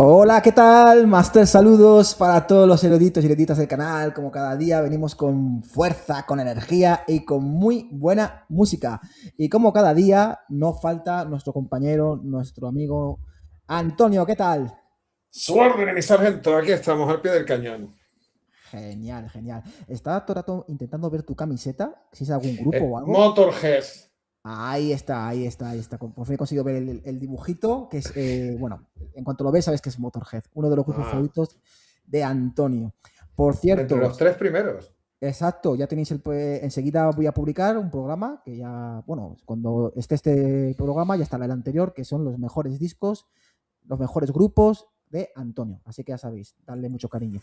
Hola, ¿qué tal? Master, saludos para todos los eruditos y eruditas del canal. Como cada día venimos con fuerza, con energía y con muy buena música. Y como cada día, no falta nuestro compañero, nuestro amigo Antonio, ¿qué tal? Su orden, mi sargento, aquí estamos al pie del cañón. Genial, genial. Estaba todo el rato intentando ver tu camiseta, si es de algún grupo o algo. Motorhead. Ahí está, ahí está, ahí está. Por fin he conseguido ver el dibujito, que es, bueno, en cuanto lo ves sabes que es Motorhead, uno de los grupos Ah, favoritos de Antonio. Por entre cierto, los tres primeros. exacto, ya tenéis enseguida voy a publicar un programa que ya, bueno, cuando esté este programa ya estará el anterior, que son los mejores discos, los mejores grupos de Antonio. Así que ya sabéis, darle mucho cariño.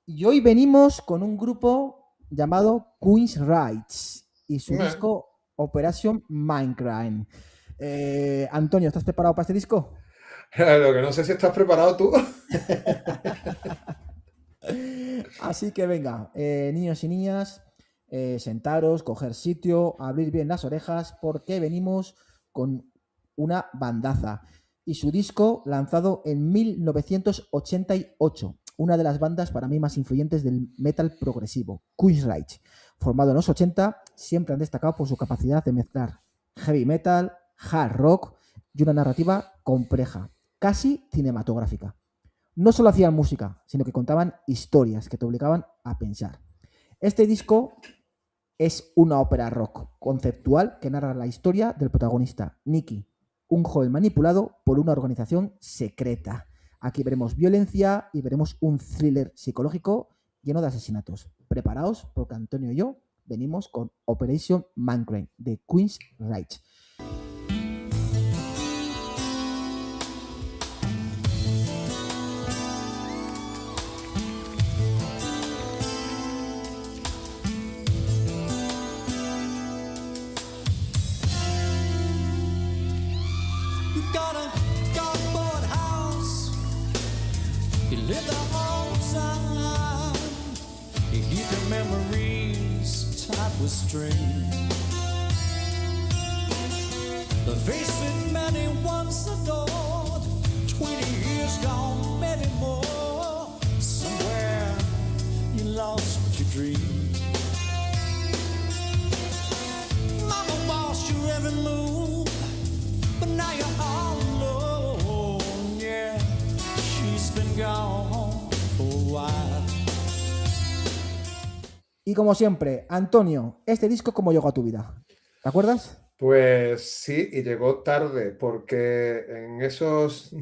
Y hoy venimos con un grupo llamado Queen's Rights y su Eh, disco Operation Mindcrime. Antonio, ¿estás preparado para este disco? Lo que no sé si estás preparado tú. Así que venga, niños y niñas, sentaros, coger sitio, abrir bien las orejas, porque venimos con una bandaza. Y su disco lanzado en 1988, una de las bandas para mí más influyentes del metal progresivo, Queensryche. Formado en los 80, siempre han destacado por su capacidad de mezclar heavy metal, hard rock y una narrativa compleja, casi cinematográfica. No solo hacían música, sino que contaban historias que te obligaban a pensar. Este disco es una ópera rock conceptual que narra la historia del protagonista, Nicky, un joven manipulado por una organización secreta. Aquí veremos violencia y veremos un thriller psicológico lleno de asesinatos. Preparaos porque Antonio y yo venimos con Operation Mindcrime de Queen's Reich. You got a cardboard house, you live there all the time. You keep your memories tied with string. The face that many once adored, 20 years gone, many more. Somewhere you lost what you dreamed. Mama watched your every move, but now you're all alone, yeah. She's been gone for a while. Y como siempre, Antonio, este disco cómo llegó a tu vida. ¿Te acuerdas? Pues sí, y llegó tarde, porque en esos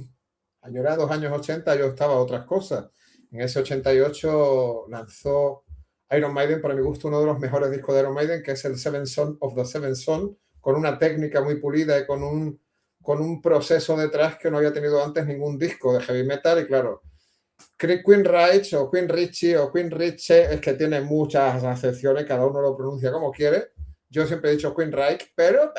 añorados años 80 yo estaba a otras cosas. En ese 88 lanzó Iron Maiden, para mi gusto, uno de los mejores discos de Iron Maiden, que es el Seven Son of the Seven Son, con una técnica muy pulida y con un proceso detrás que no había tenido antes ningún disco de heavy metal. Y claro, Queen Reich o Queen Richie o Queen Richie es que tiene muchas acepciones, cada uno lo pronuncia como quiere. Yo siempre he dicho Queen Reich, pero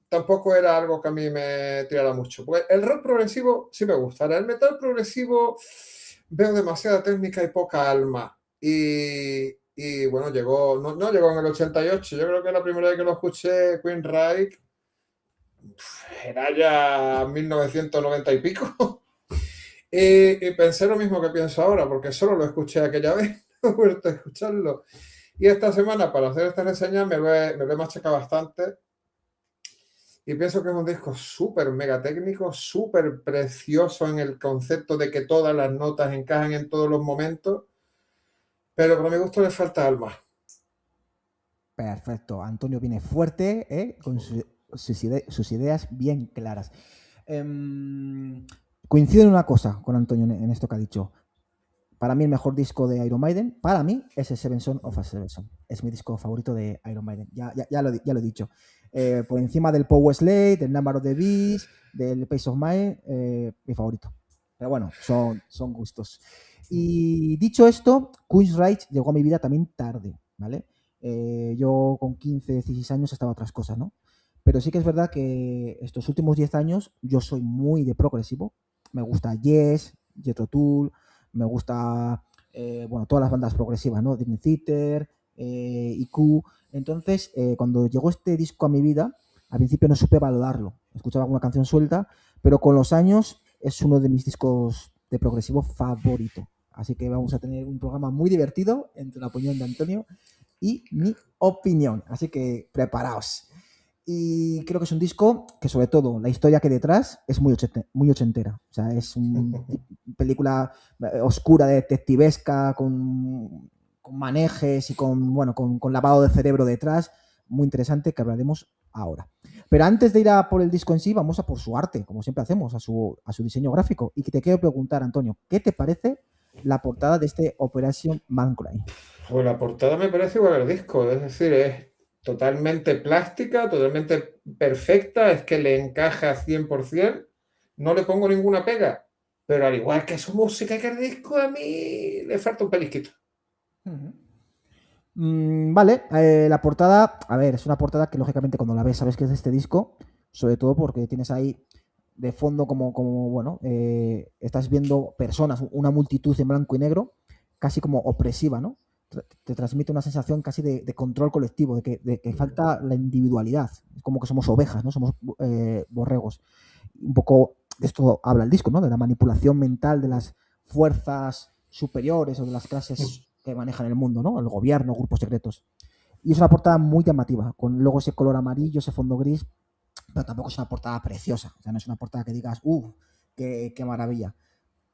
tampoco era algo que a mí me tirara mucho. Pues el rock progresivo sí me gusta. El metal progresivo veo demasiada técnica y poca alma. Y bueno, no llegó en el 88. Yo creo que la primera vez que lo escuché, Queen Reich, era ya 1990 y pico. Y pensé lo mismo que pienso ahora, porque solo lo escuché aquella vez, no he vuelto a escucharlo. Y esta semana, para hacer esta reseña, me lo he machacado bastante. Y pienso que es un disco súper mega técnico, súper precioso en el concepto de que todas las notas encajan en todos los momentos, pero para mi gusto le falta alma. Perfecto. Antonio viene fuerte, con sus ideas bien claras. Coincido en una cosa con Antonio en esto que ha dicho. Para mí el mejor disco de Iron Maiden, para mí, es el Seven Son of a Seven Son. Es mi disco favorito de Iron Maiden. Ya lo he dicho. Por encima del Power Slave, del Number of the Beast, del Pace of Mind, mi favorito. Pero bueno, son gustos. Y dicho esto, Queen's Reich llegó a mi vida también tarde, ¿vale? Yo con 15, 16 años estaba otras cosas, ¿no? Pero sí que es verdad que estos últimos 10 años yo soy muy de progresivo. Me gusta Yes, Jethro Tull, me gusta, bueno, todas las bandas progresivas, ¿no? Dream Theater, IQ. Entonces, cuando llegó este disco a mi vida, al principio no supe valorarlo. Escuchaba alguna canción suelta, pero con los años es uno de mis discos de progresivo favorito. Así que vamos a tener un programa muy divertido entre la opinión de Antonio y mi opinión. Así que preparaos. Y creo que es un disco que, sobre todo, la historia que hay detrás es muy ochentera. O sea, es una película oscura, detectivesca, con manejes y con lavado de cerebro detrás. Muy interesante, que hablaremos ahora. Pero antes de ir a por el disco en sí, vamos a por su arte, como siempre hacemos, a su diseño gráfico. Y que te quiero preguntar, Antonio, ¿qué te parece la portada de este Operation Mancry? Pues la portada me parece igual al disco, es decir, es totalmente plástica, totalmente perfecta, es que le encaja 100%, no le pongo ninguna pega, pero al igual que su música y que el disco, a mí le falta un pellizquito. Vale, la portada, a ver, es una portada que lógicamente cuando la ves sabes que es de este disco, sobre todo porque tienes ahí de fondo estás viendo personas, una multitud en blanco y negro, casi como opresiva, ¿no? Te transmite una sensación casi de control colectivo, de que falta la individualidad, es como que somos ovejas, ¿no? Somos borregos. Un poco de esto habla el disco, ¿no? De la manipulación mental de las fuerzas superiores o de las clases que manejan el mundo, ¿no? El gobierno, grupos secretos. Y es una portada muy llamativa, con luego ese color amarillo, ese fondo gris, pero tampoco es una portada preciosa. O sea, no es una portada que digas, qué maravilla.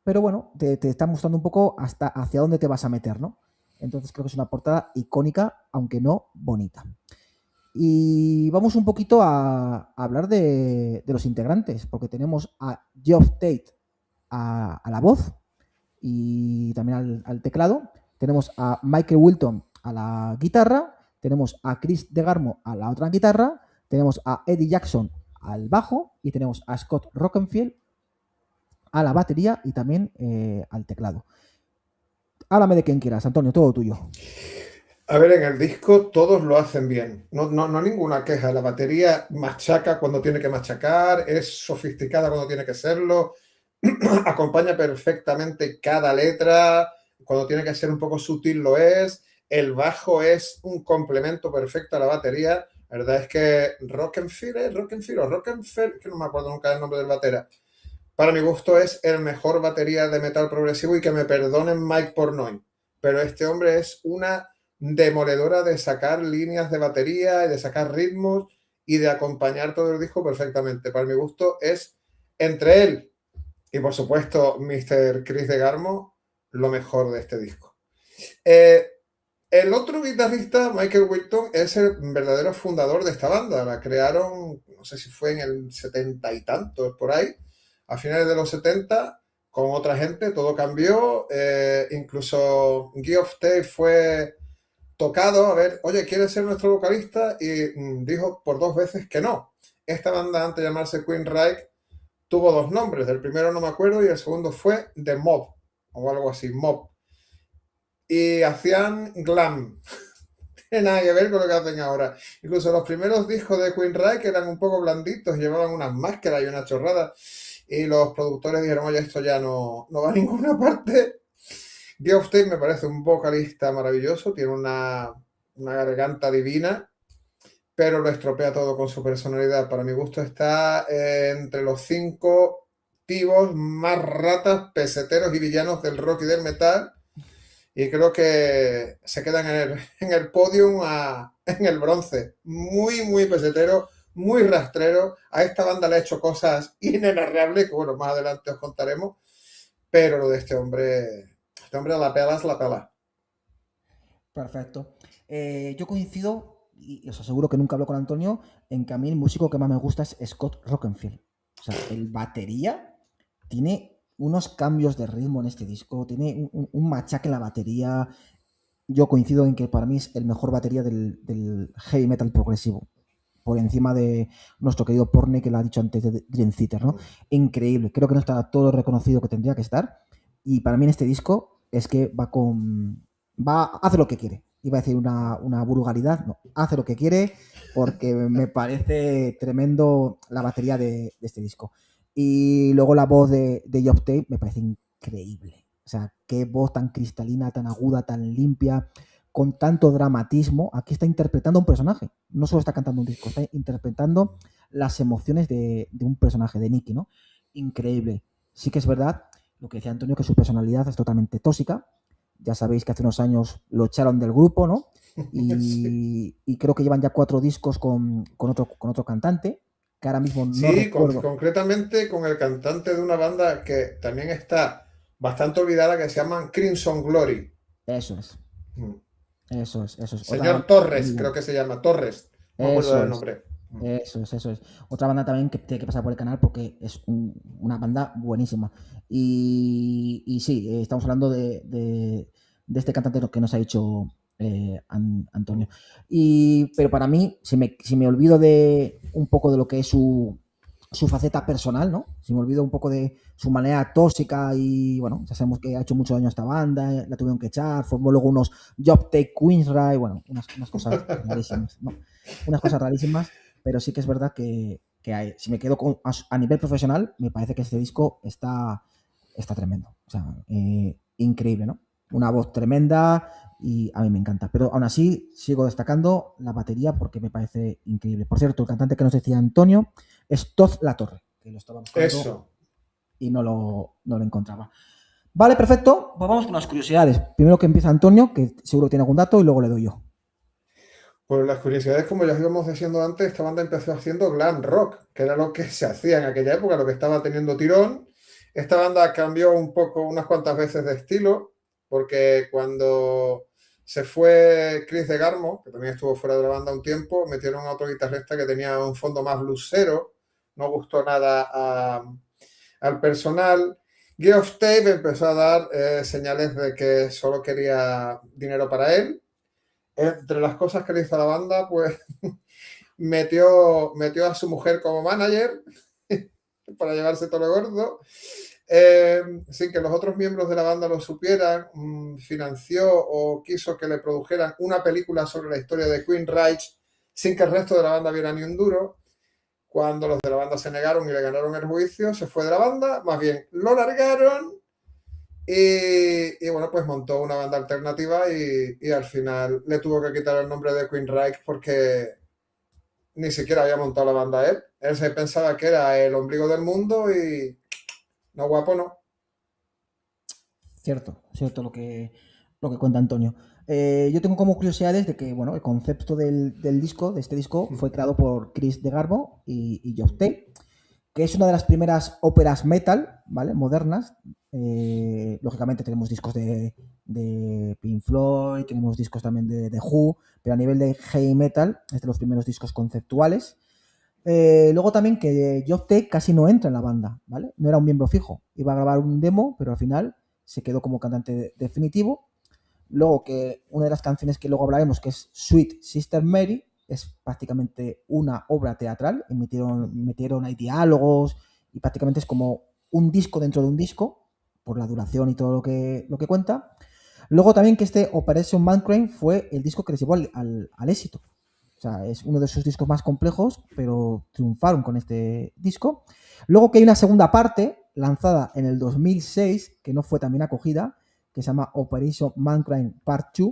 Pero bueno, te está mostrando un poco hasta hacia dónde te vas a meter, ¿no? Entonces creo que es una portada icónica, aunque no bonita. Y vamos un poquito a hablar de los integrantes, porque tenemos a Geoff Tate a la voz y también al teclado. Tenemos a Michael Wilton a la guitarra, tenemos a Chris DeGarmo a la otra guitarra, tenemos a Eddie Jackson al bajo y tenemos a Scott Rockenfield a la batería y también al teclado. Háblame de quien quieras, Antonio, todo tuyo. A ver, en el disco todos lo hacen bien, no ninguna queja. La batería machaca cuando tiene que machacar, es sofisticada cuando tiene que serlo, acompaña perfectamente cada letra, cuando tiene que ser un poco sutil lo es, el bajo es un complemento perfecto a la batería. La verdad es que Rockenfield, que no me acuerdo nunca el nombre del batera, para mi gusto es el mejor batería de metal progresivo, y que me perdonen Mike Portnoy, pero este hombre es una demoledora de sacar líneas de batería y de sacar ritmos y de acompañar todo el disco perfectamente. Para mi gusto es, entre él y por supuesto Mr. Chris DeGarmo, lo mejor de este disco. El otro guitarrista, Michael Wilton, es el verdadero fundador de esta banda. La crearon, no sé si fue en el 70 y tantos, por ahí, a finales de los 70, con otra gente. Todo cambió, incluso Geoff Tate fue tocado, a ver, oye, ¿quieres ser nuestro vocalista? Y dijo por 2 veces que no. Esta banda, antes de llamarse Queensryche, tuvo 2 nombres. El primero no me acuerdo y el segundo fue The Mob, o algo así, Mob. Y hacían glam. Tiene nada que ver con lo que hacen ahora. Incluso los primeros discos de Queensryche eran un poco blanditos, llevaban unas máscaras y una chorrada. Y los productores dijeron, oye, esto ya no va a ninguna parte. Geoff Tate me parece un vocalista maravilloso, tiene una garganta divina, pero lo estropea todo con su personalidad. Para mi gusto está entre los 5 pibos más ratas, peseteros y villanos del rock y del metal, y creo que se quedan en el podium en el bronce. Muy, muy pesetero, muy rastrero. A esta banda le ha hecho cosas inenarrables, que bueno, más adelante os contaremos, pero lo de este hombre a la pela es la pela. Perfecto. Yo coincido, y os aseguro que nunca hablo con Antonio, en que a mí el músico que más me gusta es Scott Rockenfield. O sea, el batería tiene unos cambios de ritmo en este disco, tiene un machaque en la batería. Yo coincido en que para mí es el mejor batería del heavy metal progresivo, por encima de nuestro querido Portnoy, que lo ha dicho antes, de Dream Theater, ¿no? Increíble, creo que no está todo reconocido que tendría que estar, y para mí en este disco es que hace lo que quiere. Iba a decir una vulgaridad, no, hace lo que quiere, porque me parece tremendo la batería de este disco. Y luego la voz de Geoff Tate me parece increíble. O sea, qué voz tan cristalina, tan aguda, tan limpia, con tanto dramatismo. Aquí está interpretando a un personaje. No solo está cantando un disco, está interpretando las emociones de un personaje, de Nicky, ¿no? Increíble. Sí que es verdad lo que decía Antonio, que su personalidad es totalmente tóxica. Ya sabéis que hace unos años lo echaron del grupo, ¿no? Y creo que llevan ya 4 discos con otro cantante, que ahora mismo no Sí, recuerdo. concretamente con el cantante de una banda que también está bastante olvidada, que se llaman Crimson Glory. Eso es, Mm. eso es. Otra Señor banda Torres, muy creo buena. que se llama Torres. No me acuerdo Eso del es. nombre. Mm. Eso es. Otra banda también que tiene que pasar por el canal porque es una banda buenísima. Y sí, estamos hablando de este cantante que nos ha dicho Antonio. Pero para mí, si me olvido de un poco de lo que es su faceta personal, ¿no? Si me olvido un poco de su manera tóxica y, bueno, ya sabemos que ha hecho mucho daño a esta banda, la tuvieron que echar, formó luego unos Job Take Queensrÿche, bueno, unas cosas rarísimas, ¿no? Unas cosas rarísimas, pero sí que es verdad que si me quedo a nivel profesional, me parece que este disco está tremendo. O sea, increíble, ¿no? Una voz tremenda y a mí me encanta. Pero aún así sigo destacando la batería porque me parece increíble. Por cierto, el cantante que nos decía Antonio es Toz La Torre, que lo estaba buscando Eso. y no lo encontraba. Vale, perfecto. Pues vamos con las curiosidades. Primero que empieza Antonio, que seguro tiene algún dato, y luego le doy yo. Pues las curiosidades, como ya íbamos diciendo antes, esta banda empezó haciendo glam rock, que era lo que se hacía en aquella época, lo que estaba teniendo tirón. Esta banda cambió un poco, unas cuantas veces de estilo, porque cuando se fue Chris DeGarmo, que también estuvo fuera de la banda un tiempo, metieron a otro guitarrista que tenía un fondo más bluesero, no gustó nada al personal. Geoff Tate empezó a dar señales de que solo quería dinero para él. Entre las cosas que le hizo a la banda, pues metió a su mujer como manager para llevarse todo lo gordo. Sin que los otros miembros de la banda lo supieran, financió o quiso que le produjeran una película sobre la historia de Queensrÿche sin que el resto de la banda viera ni un duro. Cuando los de la banda se negaron y le ganaron el juicio, se fue de la banda, más bien lo largaron y bueno, pues montó una banda alternativa y al final le tuvo que quitar el nombre de Queensrÿche porque ni siquiera había montado la banda él. Él se pensaba que era el ombligo del mundo y no, guapo, no. Cierto lo que cuenta Antonio. Yo tengo como curiosidades de que, bueno, el concepto del disco, de este disco, fue creado por Chris DeGarmo y Geoff Tate, que es una de las primeras óperas metal, ¿vale? Modernas. Lógicamente tenemos discos de Pink Floyd, tenemos discos también de Who, pero a nivel de heavy metal es de los primeros discos conceptuales. Luego también que Geoff Tate casi no entra en la banda, ¿vale? No era un miembro fijo. Iba a grabar un demo, pero al final se quedó como cantante definitivo. Luego que una de las canciones que luego hablaremos, que es Sweet Sister Mary, es prácticamente una obra teatral. Metieron ahí diálogos y prácticamente es como un disco dentro de un disco, por la duración y todo lo que cuenta. Luego también que este Operation Mindcrime fue el disco que les llevó al éxito. O sea, es uno de sus discos más complejos, pero triunfaron con este disco. Luego que hay una segunda parte lanzada en el 2006, que no fue también acogida, que se llama Operation Mindcrime Part 2,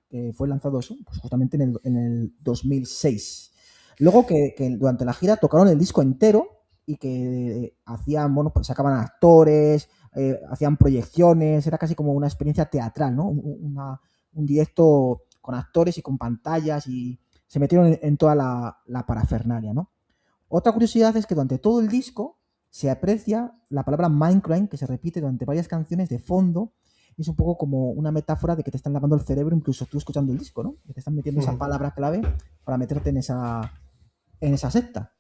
que fue lanzado eso, pues justamente en el 2006. Luego que durante la gira tocaron el disco entero y que hacían, bueno, pues sacaban actores, hacían proyecciones, era casi como una experiencia teatral, ¿no? Un directo con actores y con pantallas y se metieron en toda la parafernalia, ¿no? Otra curiosidad es que durante todo el disco se aprecia la palabra Mindcrime, que se repite durante varias canciones de fondo. Es un poco como una metáfora de que te están lavando el cerebro, incluso tú escuchando el disco, ¿no? Que te están metiendo esa palabra clave para meterte en esa secta.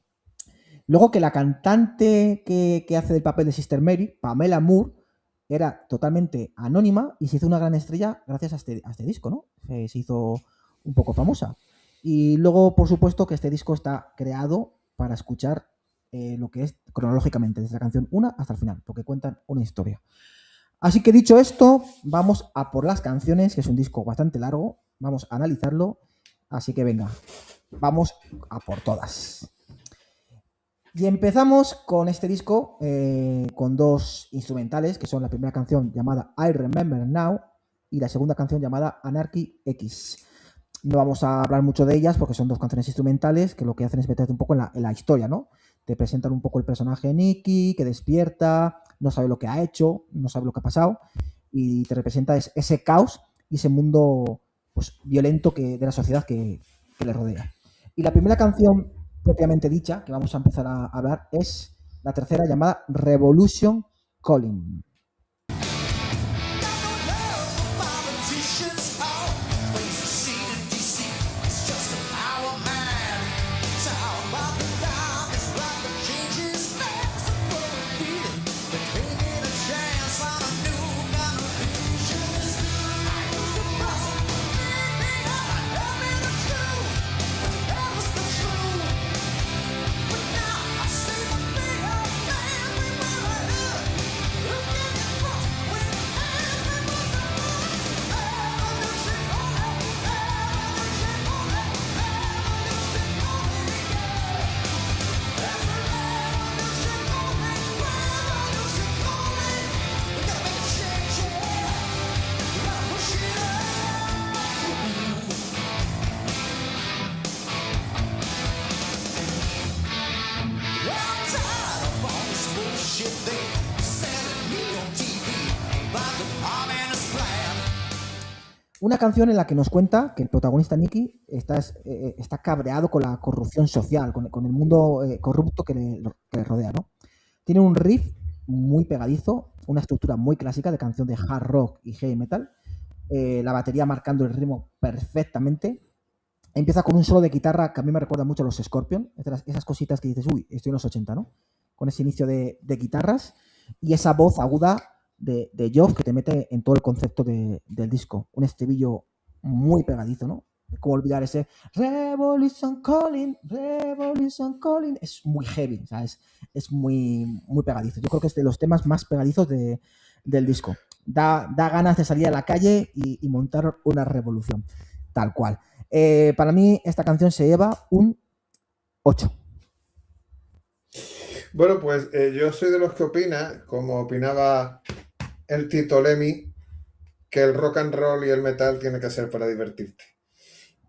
Luego que la cantante que hace el papel de Sister Mary, Pamela Moore, era totalmente anónima y se hizo una gran estrella gracias a este disco, ¿no? Se hizo un poco famosa. Y luego, por supuesto, que este disco está creado para escuchar lo que es cronológicamente, desde la canción 1 hasta el final, porque cuentan una historia. Así que dicho esto, vamos a por las canciones, que es un disco bastante largo, vamos a analizarlo, así que venga, vamos a por todas. Y empezamos con este disco con 2 instrumentales, que son la primera canción llamada I Remember Now y la segunda canción llamada Anarchy X. No vamos a hablar mucho de ellas porque son 2 canciones instrumentales que lo que hacen es meterte un poco en la historia, ¿no? Te presentan un poco el personaje de Nicky, que despierta, no sabe lo que ha hecho, no sabe lo que ha pasado, y te representa ese caos y ese mundo pues, violento de la sociedad que le rodea. Y la primera canción propiamente dicha, que vamos a empezar a hablar, es la tercera, llamada Revolution Calling. Una canción en la que nos cuenta que el protagonista Nicky está cabreado con la corrupción social, con el mundo corrupto que le rodea, ¿no? Tiene un riff muy pegadizo, una estructura muy clásica de canción de hard rock y heavy metal, la batería marcando el ritmo perfectamente. Empieza con un solo de guitarra que a mí me recuerda mucho a los Scorpion, esas cositas que dices, uy, estoy en los 80, ¿no? Con ese inicio de guitarras y esa voz aguda de Geoff que te mete en todo el concepto del disco. Un estribillo muy pegadizo, ¿no? Como olvidar ese Revolution Calling, es muy heavy, o sea, es muy, muy pegadizo. Yo creo que es de los temas más pegadizos del disco. Da ganas de salir a la calle y montar una revolución, tal cual. Para mí esta canción se lleva un 8. Bueno, pues yo soy de los que opina, como opinaba el Tito Lemmy, que el rock and roll y el metal tiene que ser para divertirte.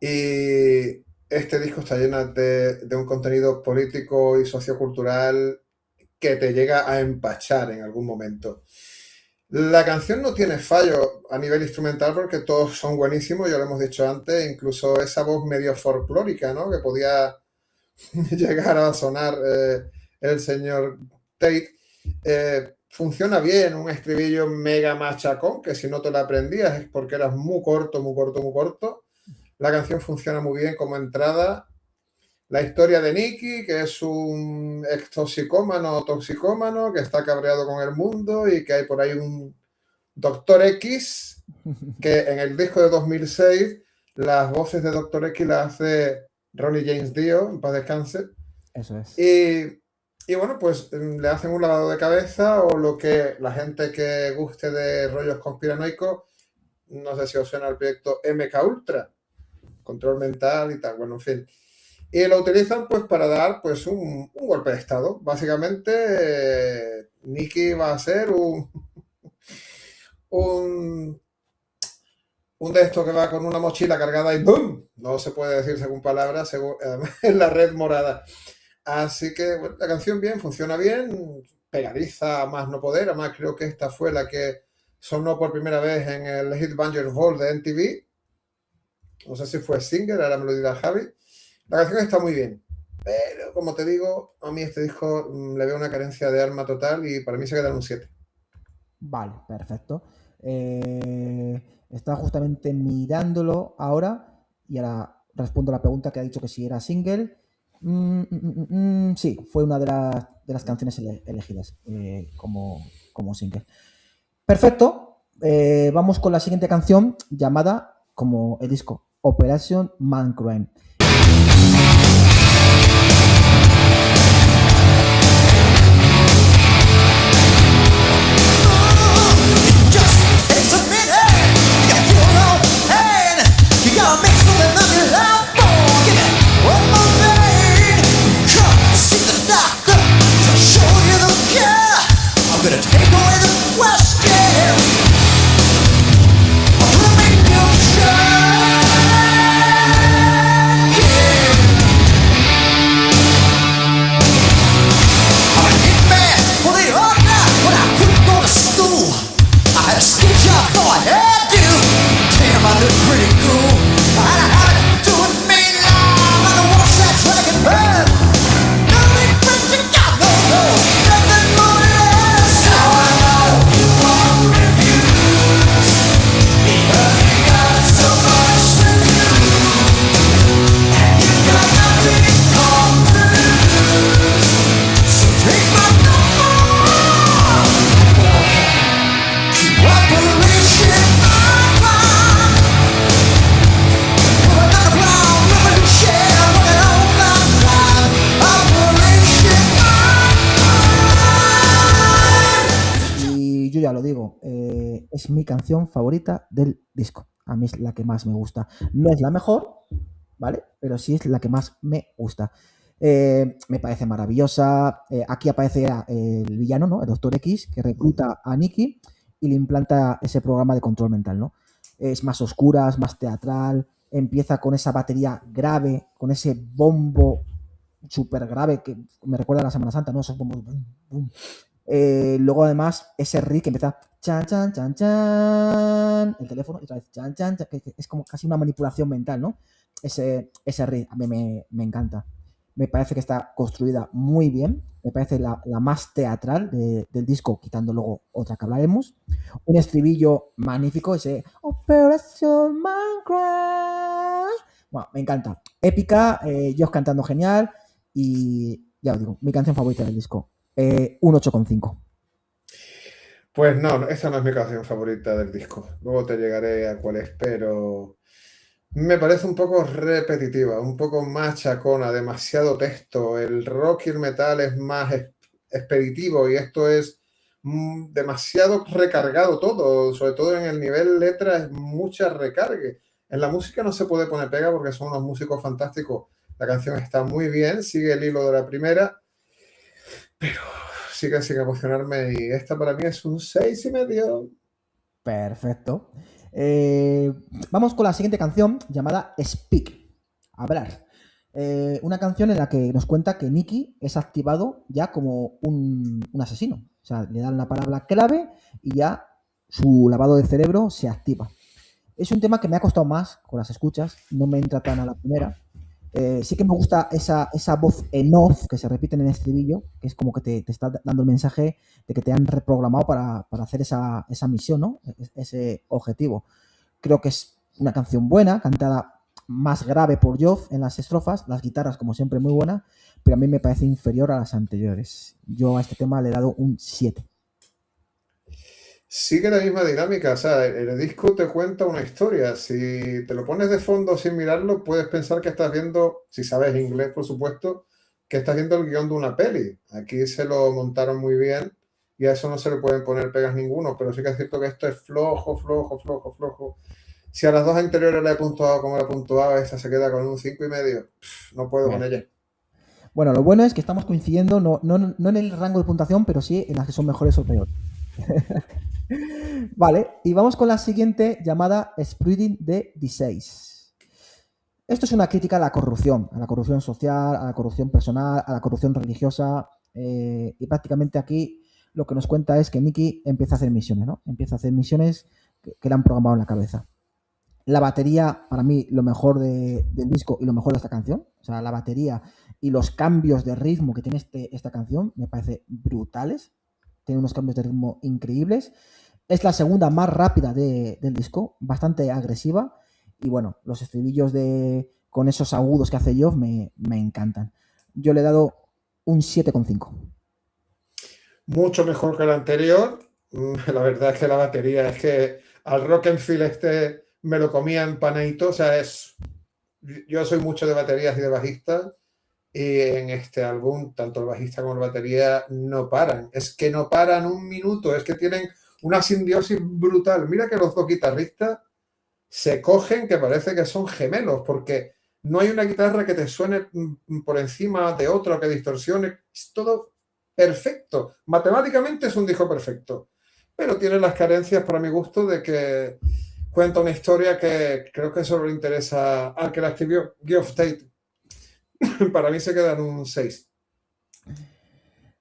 Y este disco está lleno de un contenido político y sociocultural que te llega a empachar en algún momento. La canción no tiene fallo a nivel instrumental porque todos son buenísimos, ya lo hemos dicho antes, incluso esa voz medio folclórica, ¿no? Que podía llegar a sonar el señor Tate. Funciona bien, un estribillo mega machacón, que si no te lo aprendías es porque eras muy corto. La canción funciona muy bien como entrada. La historia de Nicky, que es un ex toxicómano, que está cabreado con el mundo y que hay por ahí un Dr. X, que en el disco de 2006 las voces de Dr. X las hace Ronnie James Dio, en paz descanse. Eso es. Y bueno, pues le hacen un lavado de cabeza o lo que la gente que guste de rollos conspiranoicos, no sé si os suena el proyecto MK Ultra, control mental y tal, bueno, en fin. Y lo utilizan pues para dar pues un golpe de estado. Básicamente Nicky va a ser un de estos que va con una mochila cargada y ¡boom! No se puede decir según palabras, en la red morada. Así que bueno, la canción bien, funciona bien, pegadiza más no poder. Además creo que esta fue la que sonó por primera vez en el Hit Bangers Vault de MTV. No sé si fue single, ahora me lo dirá Javi. La canción está muy bien, pero como te digo, a mí este disco le veo una carencia de alma total y para mí se queda en un 7. Vale, perfecto. Estaba justamente mirándolo ahora y ahora respondo a la pregunta que ha dicho que si era single. Sí, fue una de las canciones elegidas como single. Perfecto. Vamos con la siguiente canción llamada, como el disco, Operation Mindcrime. ya lo digo, es mi canción favorita del disco. A mí es la que más me gusta. No es la mejor, ¿vale? Pero sí es la que más me gusta. Me parece maravillosa. Aquí aparece el villano, ¿no? El Doctor X, que recluta a Nikki y le implanta ese programa de control mental, ¿no? Es más oscura, es más teatral. Empieza con esa batería grave, con ese bombo súper grave que me recuerda a la Semana Santa, ¿no? Esos bombos. Bum, bum. Luego, además, ese riff que empieza chan, chan, chan, chan, el teléfono, y otra vez chan, chan, chan, que es como casi una manipulación mental, ¿no? Ese riff a mí me encanta. Me parece que está construida muy bien. Me parece la más teatral del disco, quitando luego otra que hablaremos. Un estribillo magnífico, ese Operación Minecraft. Bueno, me encanta. Épica, Josh cantando genial. Y ya os digo, mi canción favorita del disco. Un 8,5. Pues no, esa no es mi canción favorita del disco. Luego te llegaré a cuál es, pero me parece un poco repetitiva, un poco machacona, demasiado texto. El rock y el metal es más expeditivo y esto es demasiado recargado todo, sobre todo en el nivel letra es mucha recargue. En la música no se puede poner pega porque son unos músicos fantásticos. La canción está muy bien, sigue el hilo de la primera, pero sigue sin emocionarme y esta para mí es un 6,5. Perfecto. Vamos con la siguiente canción llamada Speak, hablar. Una canción en la que nos cuenta que Nicky es activado ya como un asesino. O sea, le dan la palabra clave y ya su lavado de cerebro se activa. Es un tema que me ha costado más con las escuchas, no me entra tan a la primera. Sí que me gusta esa voz en off que se repite en el estribillo, que es como que te está dando el mensaje de que te han reprogramado para hacer esa misión, ¿no? Ese objetivo. Creo que es una canción buena, cantada más grave por Geoff en las estrofas, las guitarras como siempre muy buenas, pero a mí me parece inferior a las anteriores. Yo a este tema le he dado un 7. Sigue la misma dinámica, o sea, el disco te cuenta una historia. Si te lo pones de fondo sin mirarlo, puedes pensar que estás viendo, si sabes inglés, por supuesto, que estás viendo el guión de una peli. Aquí se lo montaron muy bien y a eso no se le pueden poner pegas ninguno, pero sí que es cierto que esto es flojo, flojo, flojo, flojo. Si a las dos anteriores le he puntuado como le he puntuado, esta se queda con un 5,5. No puedo con ella. Bueno, lo bueno es que estamos coincidiendo, no en el rango de puntuación, pero sí en las que son mejores o peores. Vale, y vamos con la siguiente llamada Spreading the Disease. Esto es una crítica a la corrupción social, a la corrupción personal, a la corrupción religiosa. Y prácticamente aquí lo que nos cuenta es que Nicky empieza a hacer misiones, ¿no? Empieza a hacer misiones que le han programado en la cabeza. La batería, para mí, lo mejor del disco y lo mejor de esta canción. O sea, la batería y los cambios de ritmo que tiene esta canción me parece brutales. Tiene unos cambios de ritmo increíbles. Es la segunda más rápida del disco, bastante agresiva. Y bueno, los estribillos con esos agudos que hace Geoff me encantan. Yo le he dado un 7,5. Mucho mejor que el anterior. La verdad es que la batería, es que al Rockenfield este me lo comía en panadito. O sea, yo soy mucho de baterías y de bajistas. Y en este álbum, tanto el bajista como la batería no paran. Es que no paran un minuto. Es que tienen una simbiosis brutal. Mira que los dos guitarristas se cogen que parece que son gemelos, porque no hay una guitarra que te suene por encima de otra que distorsione. Es todo perfecto. Matemáticamente es un disco perfecto. Pero tiene las carencias, para mi gusto, de que cuenta una historia que creo que solo le interesa al que la escribió, Geoff Tate. Para mí se queda en un 6.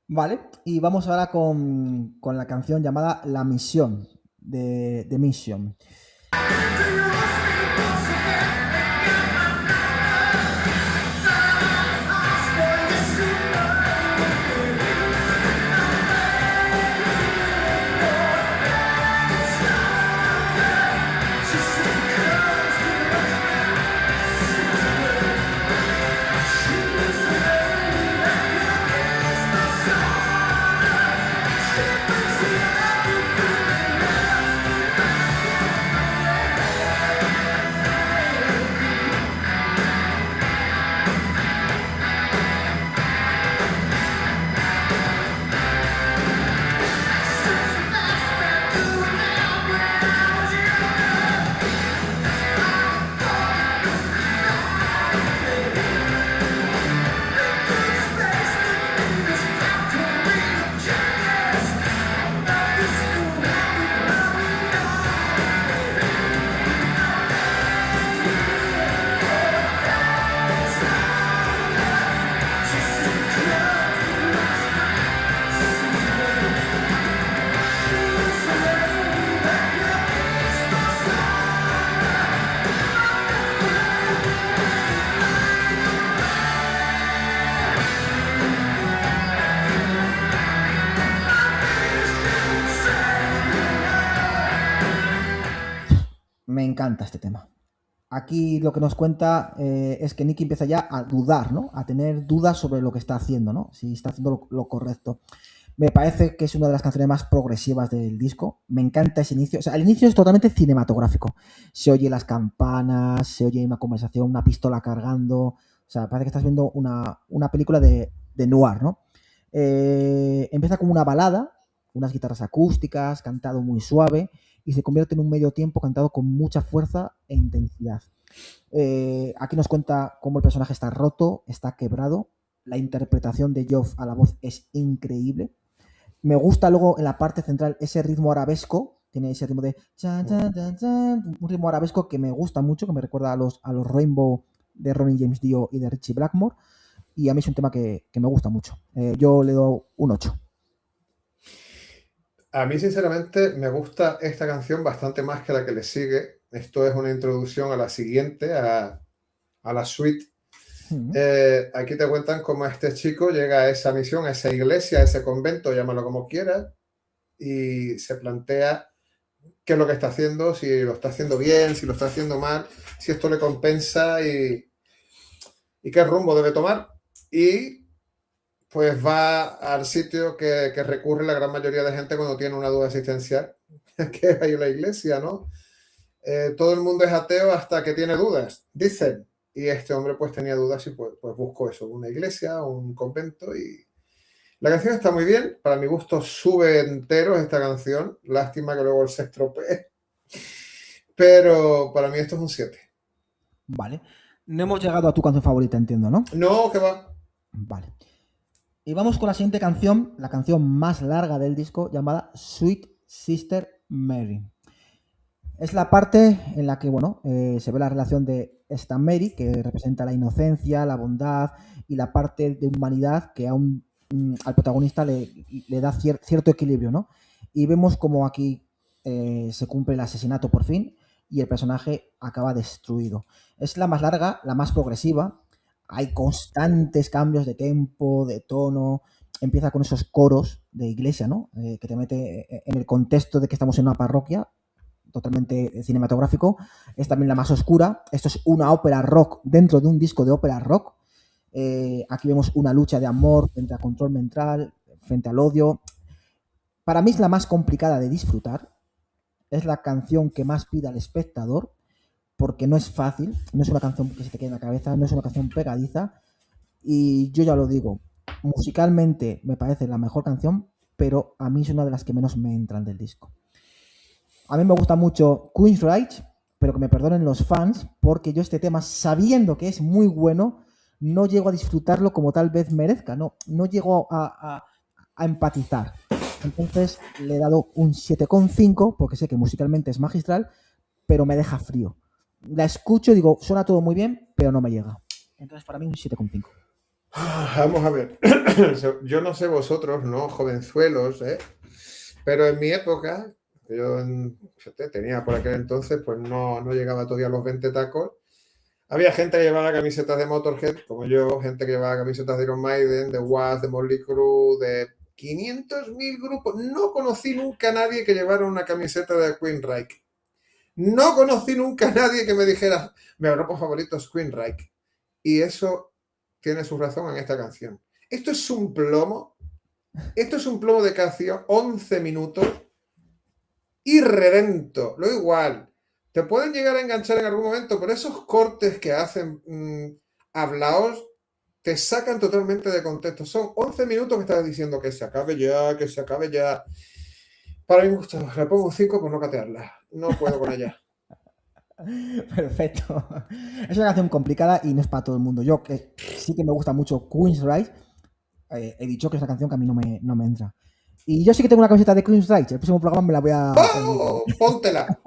Vale, y vamos ahora con la canción llamada La Misión, de The Mission. encanta este tema. Aquí lo que nos cuenta es que Nicky empieza ya a dudar, ¿no? A tener dudas sobre lo que está haciendo, ¿no? Si está haciendo lo correcto. Me parece que es una de las canciones más progresivas del disco. Me encanta ese inicio. O sea, el inicio es totalmente cinematográfico. Se oye las campanas, se oye una conversación, una pistola cargando. O sea, parece que estás viendo una película de noir, ¿no? Empieza como una balada, unas guitarras acústicas, cantado muy suave, y se convierte en un medio tiempo cantado con mucha fuerza e intensidad. Aquí nos cuenta cómo el personaje está roto, está quebrado. La interpretación de Geoff a la voz es increíble. Me gusta luego en la parte central ese ritmo arabesco, tiene ese ritmo de chan, chan, chan, chan, un ritmo arabesco que me gusta mucho, que me recuerda a los Rainbow de Ronnie James Dio y de Richie Blackmore, y a mí es un tema que me gusta mucho. Yo le doy un 8. A mí, sinceramente, me gusta esta canción bastante más que la que le sigue. Esto es una introducción a la siguiente, a la suite. Aquí te cuentan cómo este chico llega a esa misión, a esa iglesia, a ese convento, llámalo como quieras, y se plantea qué es lo que está haciendo, si lo está haciendo bien, si lo está haciendo mal, si esto le compensa y qué rumbo debe tomar. Y pues va al sitio que recurre la gran mayoría de gente cuando tiene una duda existencial, que es ahí la iglesia, ¿no? Todo el mundo es ateo hasta que tiene dudas, dicen. Y este hombre pues tenía dudas y pues buscó eso, una iglesia, un convento, y la canción está muy bien. Para mi gusto sube entero esta canción. Lástima que luego se estropee. Pero para mí esto es un 7. Vale. No hemos llegado a tu canción favorita, entiendo, ¿no? No, que va. Vale. Y vamos con la siguiente canción, la canción más larga del disco, llamada Sweet Sister Mary. Es la parte en la que, bueno, se ve la relación de esta Mary, que representa la inocencia, la bondad y la parte de humanidad que al protagonista le da cierto equilibrio, ¿no? Y vemos como aquí se cumple el asesinato por fin y el personaje acaba destruido. Es la más larga, la más progresiva. Hay constantes cambios de tempo, de tono. Empieza con esos coros de iglesia, ¿no? Que te mete en el contexto de que estamos en una parroquia, totalmente cinematográfico. Es también la más oscura. Esto es una ópera rock dentro de un disco de ópera rock. Aquí vemos una lucha de amor frente al control mental, frente al odio. Para mí es la más complicada de disfrutar. Es la canción que más pide al espectador, porque no es fácil, no es una canción que se te quede en la cabeza, no es una canción pegadiza. Y yo ya lo digo, musicalmente me parece la mejor canción, pero a mí es una de las que menos me entran del disco. A mí me gusta mucho Queen's Right, pero que me perdonen los fans, porque yo este tema, sabiendo que es muy bueno, no llego a disfrutarlo como tal vez merezca, no llego a empatizar. Entonces le he dado un 7,5, porque sé que musicalmente es magistral, pero me deja frío. La escucho y digo, suena todo muy bien, pero no me llega. Entonces para mí un 7,5. Vamos a ver. Yo no sé vosotros, ¿no? Jovenzuelos, ¿eh? Pero en mi época, yo tenía por aquel entonces, pues no llegaba todavía a los 20 tacos. Había gente que llevaba camisetas de Motorhead, como yo, gente que llevaba camisetas de Iron Maiden, de Wasp, de Motley Crue, de 500.000 grupos. No conocí nunca a nadie que llevara una camiseta de Queensryche. No conocí nunca a nadie que me dijera, mi grupo favorito es Queensryche. Y eso tiene su razón en esta canción. Esto es un plomo. Esto es un plomo de canción, 11 minutos. Irredento, lo igual. Te pueden llegar a enganchar en algún momento, pero esos cortes que hacen hablaos te sacan totalmente de contexto. Son 11 minutos que estás diciendo que se acabe ya, que se acabe ya. Para mi gusto, le pongo un 5 por no catearla. No puedo con ella. Perfecto. Es una canción complicada y no es para todo el mundo. Yo que sí que me gusta mucho Queen's Right, he dicho que es una canción que a mí no me entra. Y yo sí que tengo una camiseta de Queen's Right. El próximo programa me la voy a... ¡Oh! ¡Póntela!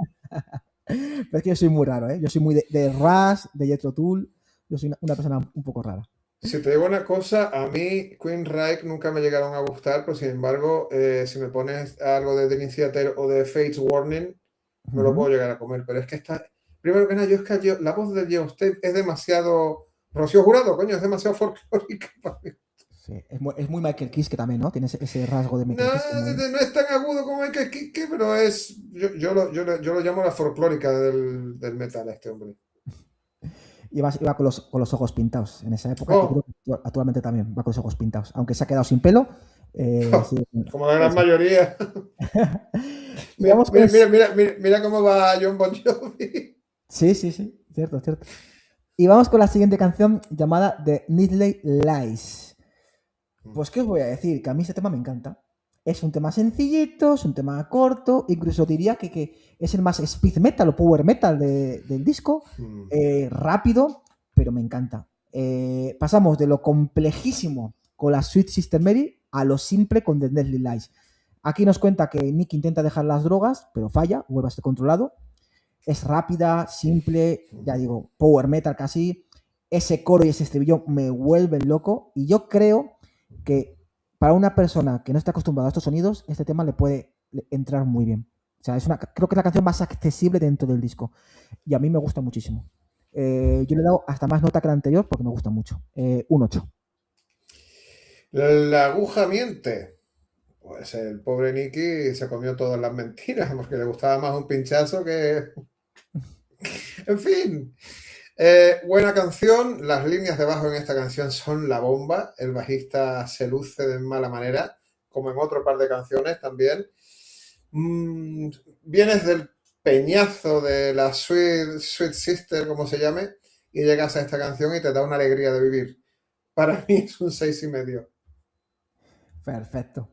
Pero es que yo soy muy raro, ¿eh? Yo soy muy de Rush, de Jethro Tull. Yo soy una persona un poco rara. Si te digo una cosa, a mí Queensryche nunca me llegaron a gustar, pero sin embargo, si me pones algo de Dream Theater o de Fates Warning, me lo puedo llegar a comer. Pero es que primero que nada, la voz de Geoff Tate es demasiado... Rocío Jurado, coño, es demasiado folclórica para mí. Sí, Es muy Michael Kiske también, ¿no? Tiene ese rasgo de No, Michael Kiske. no es tan agudo como hay que, pero es. Yo lo llamo la folclórica del metal a este hombre. Iba con los ojos pintados en esa época y creo Oh, que actualmente también va con los ojos pintados. Aunque se ha quedado sin pelo. Sigue como la gran mayoría. Y vamos con Mira cómo va John Bon Jovi. Sí, cierto. Y vamos con la siguiente canción llamada The Needle Lies. Pues, ¿qué os voy a decir? Que a mí este tema me encanta. Es un tema sencillito, es un tema corto, incluso diría que es el más speed metal o power metal del disco. Rápido, pero me encanta. Pasamos de lo complejísimo con la Sweet Sister Mary a lo simple con The Deadly Lies. Aquí nos cuenta que Nick intenta dejar las drogas, pero falla, vuelve a ser controlado. Es rápida, simple, ya digo, power metal casi. Ese coro y ese estribillo me vuelven loco. Y yo creo que para una persona que no está acostumbrada a estos sonidos, este tema le puede entrar muy bien. O sea, creo que es la canción más accesible dentro del disco. Y a mí me gusta muchísimo. Yo le he dado hasta más nota que la anterior porque me gusta mucho. Un 8. La aguja miente. Pues el pobre Nicky se comió todas las mentiras porque le gustaba más un pinchazo que. En fin. Buena canción. Las líneas de bajo en esta canción son la bomba. El bajista se luce de mala manera, como en otro par de canciones también. Vienes del peñazo de la Sweet Sister, como se llame, y llegas a esta canción y te da una alegría de vivir. Para mí es un 6,5. Perfecto.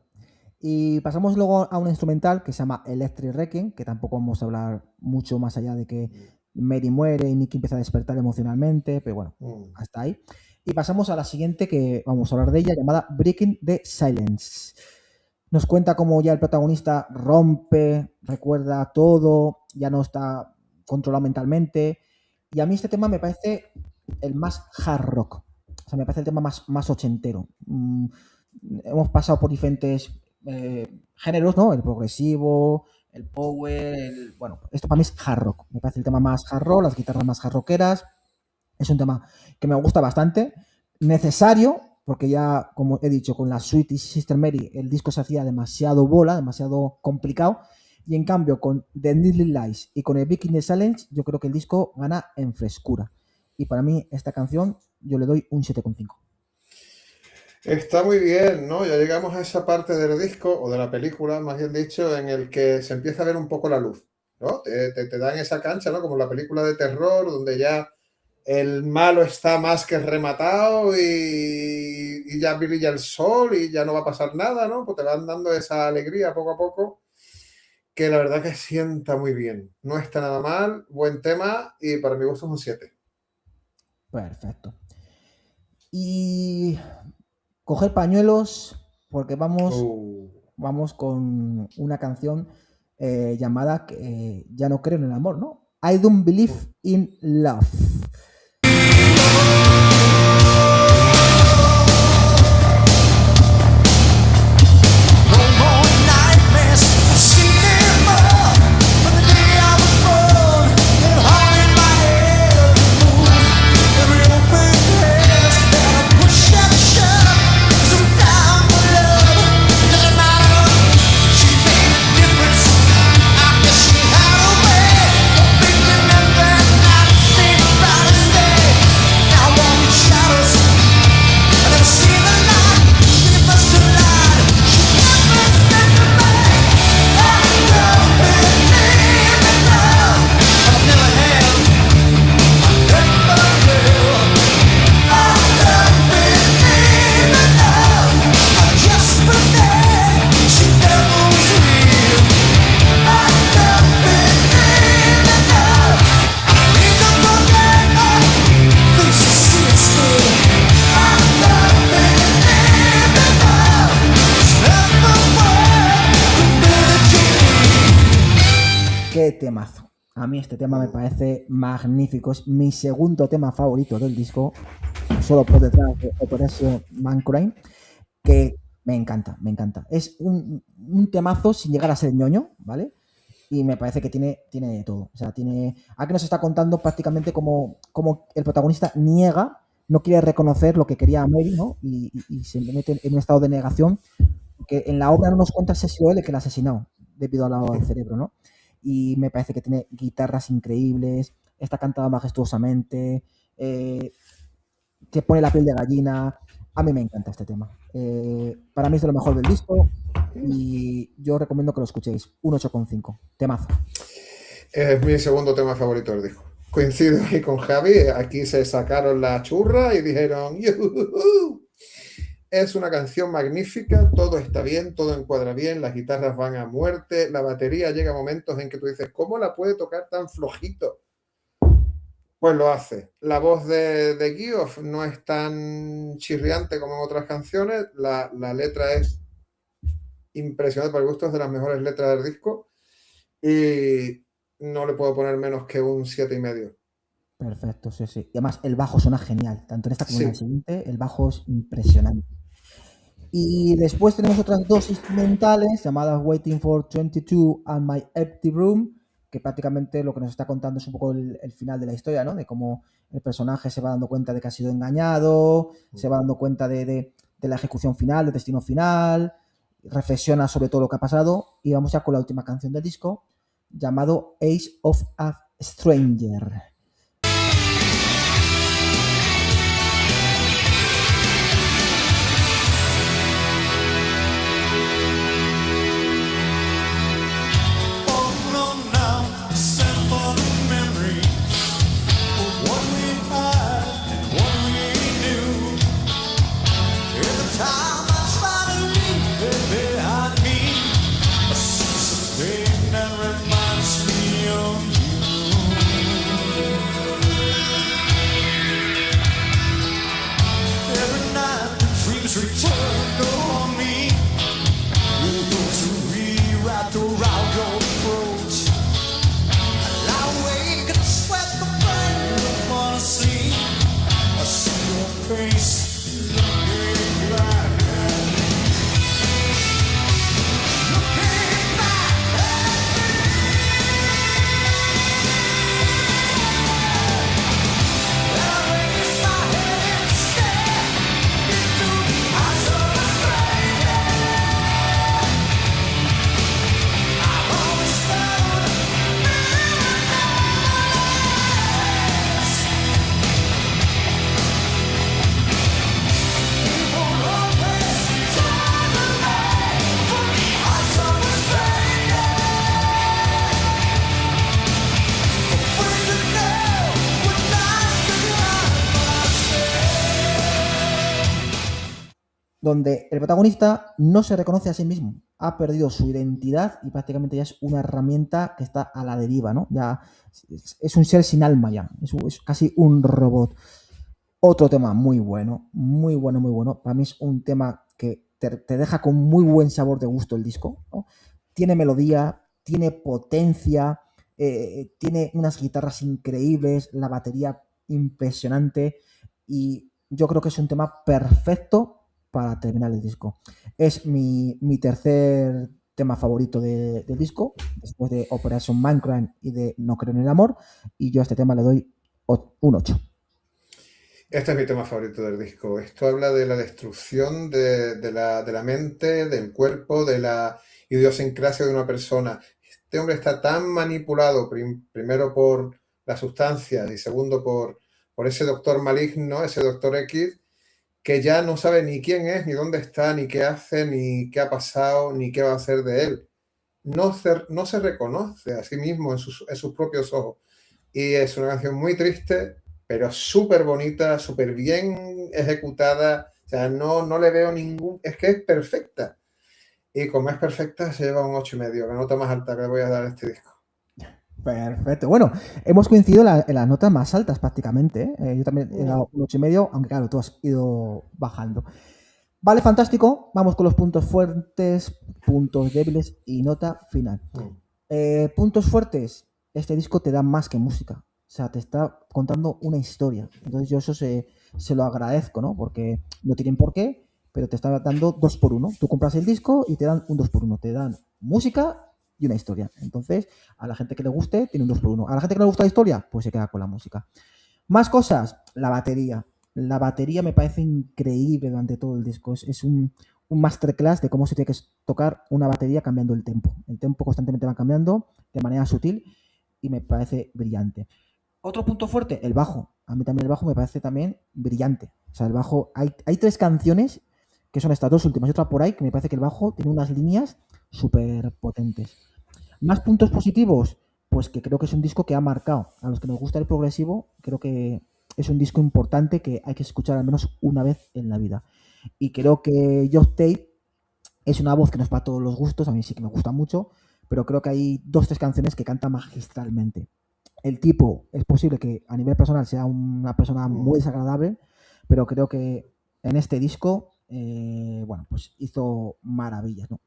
Y pasamos luego a un instrumental que se llama Electric Requiem, que tampoco vamos a hablar mucho más allá de que Mary muere y Nicky empieza a despertar emocionalmente, pero bueno, hasta ahí. Y pasamos a la siguiente que vamos a hablar de ella, llamada Breaking the Silence. Nos cuenta cómo ya el protagonista rompe, recuerda todo, ya no está controlado mentalmente. Y a mí este tema me parece el más hard rock. O sea, me parece el tema más ochentero. Hemos pasado por diferentes géneros, ¿no? El progresivo, el power, bueno, esto para mí es hard rock. Me parece el tema más hard rock, las guitarras más hard rockeras. Es un tema que me gusta bastante, necesario, porque ya, como he dicho, con la Sweet Sister Mary el disco se hacía demasiado bola, demasiado complicado, y en cambio con The Needle Lies y con el Breaking the Silence yo creo que el disco gana en frescura. Y para mí esta canción yo le doy un 7,5. Está muy bien, ¿no? Ya llegamos a esa parte del disco, o de la película, más bien dicho, en el que se empieza a ver un poco la luz, ¿no? Te dan esa cancha, ¿no? Como la película de terror, donde ya el malo está más que rematado y ya brilla el sol y ya no va a pasar nada, ¿no? Pues te van dando esa alegría poco a poco, que la verdad que sienta muy bien. No está nada mal, buen tema, y para mi gusto es un 7. Perfecto. Y coger pañuelos, porque vamos con una canción llamada Ya no creo en el amor, ¿no? I don't believe in love. Qué temazo. A mí este tema me parece magnífico. Es mi segundo tema favorito del disco, solo por detrás de Operation Mankind, que me encanta, me encanta. Es un temazo sin llegar a ser ñoño, ¿vale? Y me parece que tiene de todo. O sea, aquí nos está contando prácticamente como el protagonista niega no quiere reconocer lo que quería Mary, ¿no? Y se mete en un estado de negación, porque en la obra no nos cuenta si ha sido él el que la ha asesinado debido al lavado del cerebro, ¿no? Y me parece que tiene guitarras increíbles, está cantada majestuosamente, te pone la piel de gallina. A mí me encanta este tema. Para mí es de lo mejor del disco y yo recomiendo que lo escuchéis. Un 8,5. Temazo. Es mi segundo tema favorito del disco. Coincido ahí con Javi, aquí se sacaron la churra y dijeron "Yujujú". Es una canción magnífica, todo está bien, todo encuadra bien, las guitarras van a muerte, la batería llega a momentos en que tú dices, ¿cómo la puede tocar tan flojito? Pues lo hace. La voz de Geoff no es tan chirriante como en otras canciones, la letra es impresionante, para el gusto es de las mejores letras del disco y no le puedo poner menos que un 7,5. Perfecto, sí, sí. Y además el bajo suena genial, tanto en esta como en la Sí. siguiente, el bajo es impresionante. Y después tenemos otras dos instrumentales llamadas Waiting for 22 and My Empty Room, que prácticamente lo que nos está contando es un poco el final de la historia, ¿no? De cómo el personaje se va dando cuenta de que ha sido engañado, se va dando cuenta de la ejecución final, del destino final, reflexiona sobre todo lo que ha pasado y vamos ya con la última canción del disco llamado Ace of a Stranger. Oh no, now simple memory of what we had and what we knew. Every time I try to leave it behind me, I see something that reminds me of you. Every night the dreams return on me. We're going to rewrite around your throat. And I wake and sweat the pain upon a sleep. I see your face looking back at me. Looking back at me. And I raise my head and stare into the eyes of a stranger. I've always felt people always turn away from the eyes of a stranger. Afraid to know what lies behind my shade. Donde el protagonista no se reconoce a sí mismo, ha perdido su identidad y prácticamente ya es una herramienta que está a la deriva, ¿no? Ya es un ser sin alma ya, es casi un robot. Otro tema muy bueno, muy bueno, muy bueno. Para mí es un tema que te deja con muy buen sabor de gusto el disco, ¿no? Tiene melodía, tiene potencia, tiene unas guitarras increíbles, la batería impresionante y yo creo que es un tema perfecto para terminar el disco. Es mi tercer tema favorito del disco, después de Operation Mindcrime y de No creo en el amor, y yo a este tema le doy un 8. Este es mi tema favorito del disco. Esto habla de la destrucción de la mente, del cuerpo, de la idiosincrasia de una persona. Este hombre está tan manipulado, primero por las sustancias y segundo por ese doctor maligno, ese doctor X, que ya no sabe ni quién es, ni dónde está, ni qué hace, ni qué ha pasado, ni qué va a hacer de él. No se reconoce a sí mismo en sus propios ojos. Y es una canción muy triste, pero súper bonita, súper bien ejecutada. O sea, no le veo ningún... Es que es perfecta. Y como es perfecta, se lleva un 8,5, la nota más alta que le voy a dar a este disco. Perfecto. Bueno, hemos coincidido en las notas más altas prácticamente, ¿eh? Yo también he dado un 8,5, aunque claro, tú has ido bajando. Vale, fantástico. Vamos con los puntos fuertes, puntos débiles y nota final. Puntos fuertes. Este disco te da más que música. O sea, te está contando una historia. Entonces yo eso se lo agradezco, ¿no? Porque no tienen por qué, pero te está dando 2x1. Tú compras el disco y te dan un 2x1. Te dan música y una historia. Entonces, a la gente que le guste, tiene un 2x1. A la gente que no le gusta la historia, pues se queda con la música. Más cosas, la batería. La batería me parece increíble durante todo el disco. Es un masterclass de cómo se tiene que tocar una batería cambiando el tempo. El tempo constantemente va cambiando de manera sutil y me parece brillante. Otro punto fuerte, el bajo. A mí también el bajo me parece también brillante. O sea, el bajo, hay 3 canciones que son estas 2 últimas y otra por ahí que me parece que el bajo tiene unas líneas súper potentes. Más puntos positivos, pues que creo que es un disco que ha marcado. A los que nos gusta el progresivo, creo que es un disco importante que hay que escuchar al menos una vez en la vida. Y creo que Jock Tate es una voz que no es para todos los gustos, a mí sí que me gusta mucho, pero creo que hay 2 3 canciones que canta magistralmente. El tipo es posible que a nivel personal sea una persona muy desagradable, pero creo que en este disco, bueno, pues hizo maravillas, ¿no?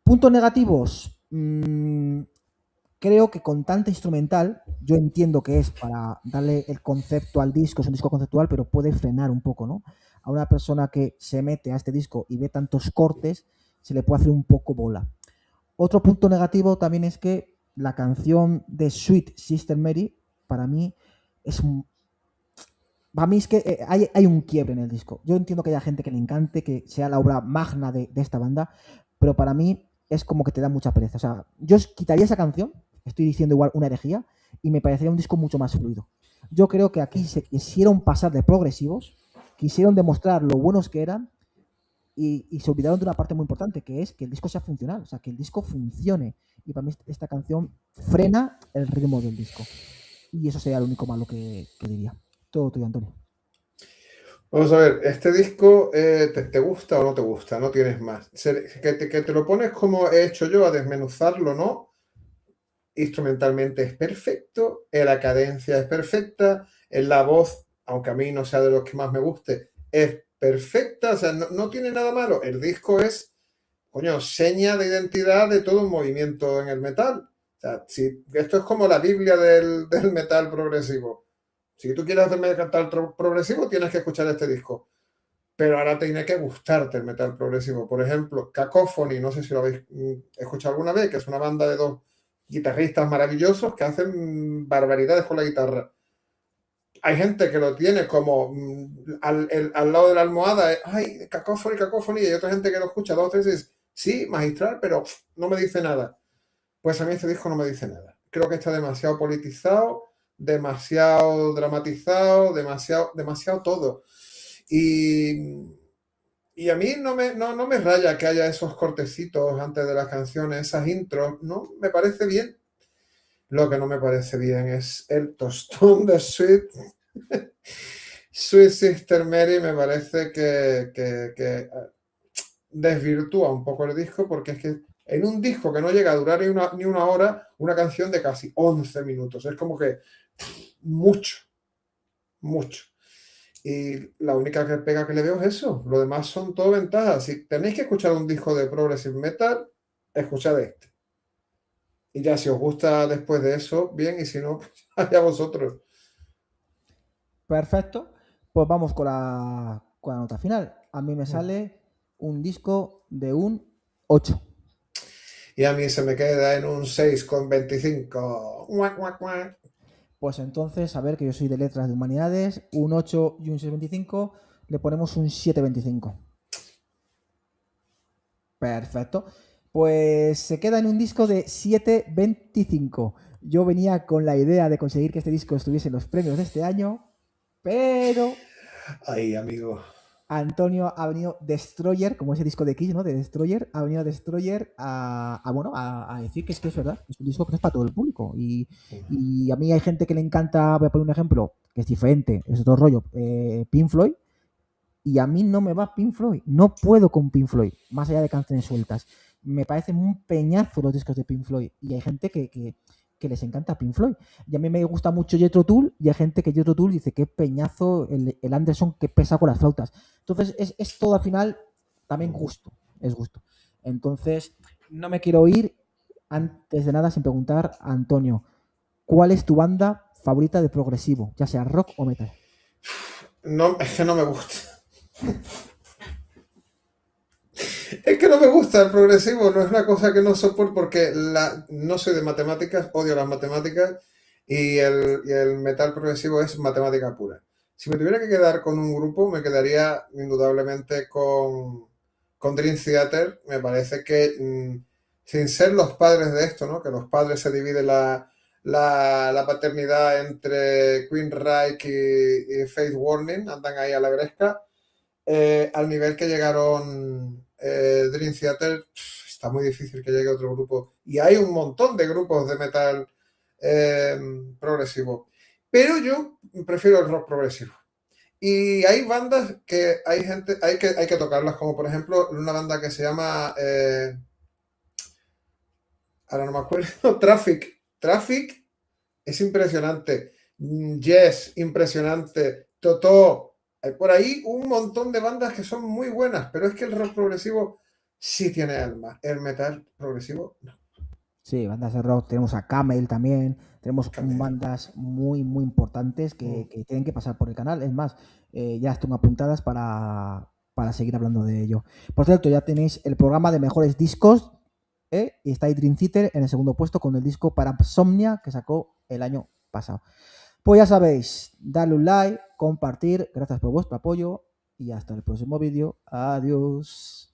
Puntos negativos. Creo que con tanta instrumental, yo entiendo que es para darle el concepto al disco, es un disco conceptual, pero puede frenar un poco, ¿no? A una persona que se mete a este disco y ve tantos cortes, se le puede hacer un poco bola. Otro punto negativo también es que la canción de Sweet Sister Mary, para mí, es un... Para mí es que hay un quiebre en el disco. Yo entiendo que haya gente que le encante, que sea la obra magna de esta banda, pero para mí es como que te da mucha pereza. O sea, yo quitaría esa canción, estoy diciendo igual una herejía, y me parecería un disco mucho más fluido. Yo creo que aquí se quisieron pasar de progresivos, quisieron demostrar lo buenos que eran y se olvidaron de una parte muy importante, que es que el disco sea funcional, o sea, que el disco funcione. Y para mí esta canción frena el ritmo del disco. Y eso sería lo único malo que diría. Todo tuyo, Antonio. Vamos a ver, este disco ¿te gusta o no te gusta? No tienes más. Que te lo pones como he hecho yo a desmenuzarlo, ¿no? Instrumentalmente es perfecto, la cadencia es perfecta, la voz, aunque a mí no sea de los que más me guste, es perfecta, o sea, no tiene nada malo. El disco es, coño, seña de identidad de todo un movimiento en el metal. O sea, esto es como la Biblia del metal progresivo. Si tú quieres hacer metal progresivo, tienes que escuchar este disco. Pero ahora tiene que gustarte el metal progresivo. Por ejemplo, Cacophony, no sé si lo habéis escuchado alguna vez, que es una banda de 2 guitarristas maravillosos que hacen barbaridades con la guitarra. Hay gente que lo tiene como al lado de la almohada, ay, Cacophony, y hay otra gente que lo escucha 2 o 3 y dice, sí, magistral, pero no me dice nada. Pues a mí este disco no me dice nada. Creo que está demasiado politizado, demasiado dramatizado, demasiado todo. Y a mí no me raya que haya esos cortecitos antes de las canciones, esas intros, no me parece bien. Lo que no me parece bien es el tostón de Sweet Sister Mary. Me parece que desvirtúa un poco el disco, porque es que en un disco que no llega a durar ni una hora, una canción de casi 11 minutos. Es como que mucho. Y la única pega que le veo es eso. Lo demás son todo ventajas. Si tenéis que escuchar un disco de Progressive Metal, escuchad este. Y ya, si os gusta después de eso, bien, y si no, pues allá vosotros. Perfecto. Pues vamos con la nota final. A mí me sale un disco de un 8. Y a mí se me queda en un 6,25. Pues entonces, a ver, que yo soy de letras de humanidades, un 8 y un 6,25, le ponemos un 7,25. Perfecto. Pues se queda en un disco de 7,25. Yo venía con la idea de conseguir que este disco estuviese en los premios de este año, pero... Ay, amigo. Antonio ha venido Destroyer, como ese disco de Kiss, ¿no? De Destroyer, ha venido Destroyer a decir que es verdad, es un disco que no es para todo el público. Y a mí hay gente que le encanta, voy a poner un ejemplo, que es diferente, es otro rollo, Pink Floyd, y a mí no me va Pink Floyd, no puedo con Pink Floyd, más allá de canciones sueltas. Me parecen un peñazo los discos de Pink Floyd, y hay gente que les encanta Pink Floyd. Y a mí me gusta mucho Jethro Tull, y hay gente que Jethro Tull dice que peñazo el Anderson, que pesa con las flautas. Entonces es todo al final también gusto, es gusto. Entonces no me quiero ir antes de nada sin preguntar a Antonio, ¿cuál es tu banda favorita de progresivo, ya sea rock o metal? No, es que no me gusta. Es que no me gusta el progresivo, no es una cosa que no soporto, porque no soy de matemáticas, odio las matemáticas, y el metal progresivo es matemática pura. Si me tuviera que quedar con un grupo, me quedaría indudablemente con Dream Theater. Me parece que, sin ser los padres de esto, ¿no? Que los padres se dividen la paternidad entre Queen Reich y Faith Warning, andan ahí a la gresca. Al nivel que llegaron Dream Theater, está muy difícil que llegue otro grupo. Y hay un montón de grupos de metal progresivo. Pero yo prefiero el rock progresivo. Y hay bandas que hay que tocarlas, como por ejemplo una banda que se llama, ahora no me acuerdo, Traffic. Traffic es impresionante. Yes, impresionante. Totó. Hay por ahí un montón de bandas que son muy buenas, pero es que el rock progresivo sí tiene alma. El metal progresivo no. Sí, bandas de rock, tenemos a Camel también, tenemos Camel. bandas muy, muy importantes que tienen que pasar por el canal. Es más, ya las tengo apuntadas para seguir hablando de ello. Por cierto, ya tenéis el programa de mejores discos, y está ahí Dream Theater en el segundo puesto con el disco Parasomnia que sacó el año pasado. Pues ya sabéis, darle un like, compartir, gracias por vuestro apoyo y hasta el próximo vídeo. Adiós.